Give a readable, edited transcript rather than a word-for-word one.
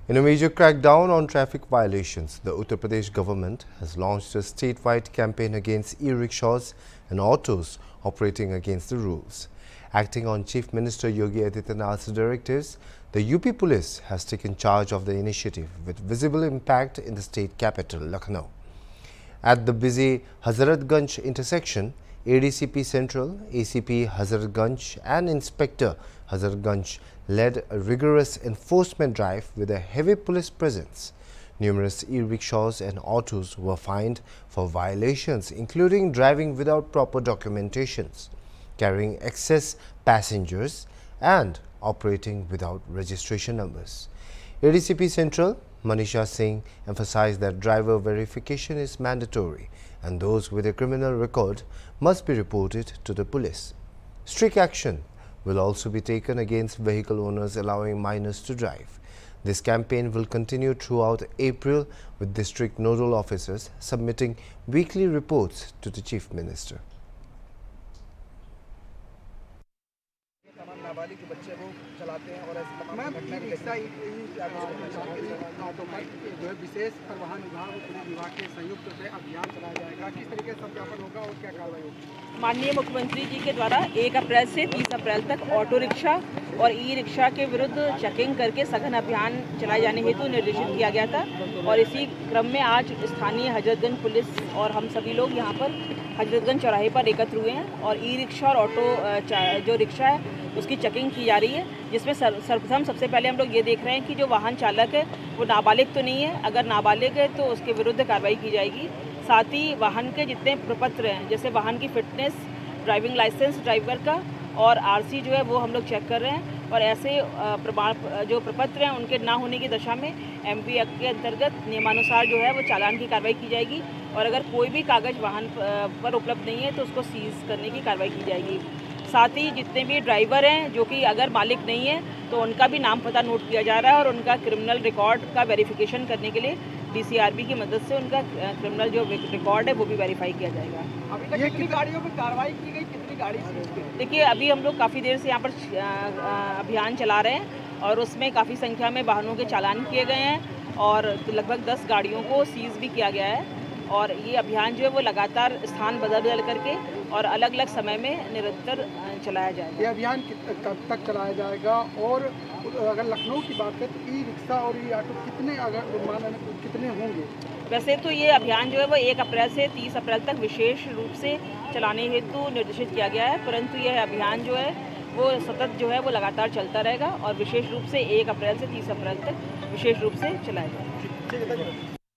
In a major crackdown on traffic violations, the Uttar Pradesh government has launched a statewide campaign against e-rickshaws and autos operating against the rules. Acting on Chief Minister Yogi Adityanath's directives, the UP Police has taken charge of the initiative with visible impact in the state capital, Lucknow. At the busy Hazratganj intersection, ADCP Central, ACP Hazratganj and Inspector Hazratganj led a rigorous enforcement drive with a heavy police presence. Numerous e-rickshaws and autos were fined for violations including driving without proper documentations, carrying excess passengers and operating without registration numbers. ADCP Central Manisha Singh emphasized that driver verification is mandatory and those with a criminal record must be reported to the police. Strict action will also be taken against vehicle owners allowing minors to drive. This campaign will continue throughout April with district nodal officers submitting weekly reports to the Chief Minister. नाबालिग जो बच्चे वो चलाते हैं और ऐसे तमाम rickshaw जो है विशेष परिवहन विभाग और पुलिस विभाग के संयुक्त से अभियान चलाया जाएगा। किस तरीके से सत्यापन होगा और क्या कार्रवाई होगी? माननीय मुख्यमंत्री जी के द्वारा 1 अप्रैल से 30 अप्रैल तक ऑटो रिक्शा और ई रिक्शा के विरुद्ध चेकिंग करके सघन अभियान चलाए जाने हेतु निर्देशित किया गया था और इसी क्रम में आज स्थानीय हजरतगंज पुलिस और हम सभी लोग यहाँ पर हजरतगंज चौराहे पर एकत्र हुए हैं और ई रिक्शा और ऑटो जो रिक्शा है उसकी चेकिंग की जा रही है, जिसमें सर्वप्रथम सबसे पहले हम लोग ये देख रहे हैं कि जो वाहन चालक है वो नाबालिग तो नहीं है। अगर नाबालिग है तो उसके विरुद्ध कार्रवाई की जाएगी। साथ ही वाहन के जितने प्रपत्र हैं, जैसे वाहन की फिटनेस, ड्राइविंग लाइसेंस ड्राइवर का और आरसी जो है वो हम लोग चेक कर रहे हैं और ऐसे प्रमाण जो प्रपत्र हैं उनके ना होने की दशा में एमपी एक्ट के अंतर्गत नियमानुसार जो है वो चालान की कार्रवाई की जाएगी और अगर कोई भी कागज़ वाहन पर उपलब्ध नहीं है तो उसको सीज करने की कार्रवाई की जाएगी। साथ ही जितने भी ड्राइवर हैं जो कि अगर मालिक नहीं है तो उनका भी नाम पता नोट किया जा रहा है और उनका क्रिमिनल रिकॉर्ड का वेरिफिकेशन करने के लिए डीसीआरबी की मदद से उनका क्रिमिनल जो रिकॉर्ड है वो भी वेरीफाई किया जाएगा। अभी तक कितनी गाड़ियों पर कार्रवाई की गई, कितनी गाड़ी सीज? देखिए, अभी हम लोग काफ़ी देर से यहाँ पर अभियान चला रहे हैं और उसमें काफ़ी संख्या में वाहनों के चालान किए गए हैं और लगभग 10 गाड़ियों को सीज भी किया गया है और ये अभियान जो है वो लगातार स्थान बदल करके और अलग अलग समय में निरंतर चलाया जाएगा। ये अभियान कब तक चलाया जाएगा और अगर लखनऊ की बात करें तो ई रिक्शा और ई ऑटो कितने होंगे? वैसे तो ये अभियान जो है वो 1 अप्रैल से 30 अप्रैल तक विशेष रूप से चलाने हेतु निर्देशित किया गया है, परंतु यह अभियान जो है वो सतत जो है वो लगातार चलता रहेगा और विशेष रूप से 1 अप्रैल से 30 अप्रैल तक विशेष रूप से चलाया जाएगा।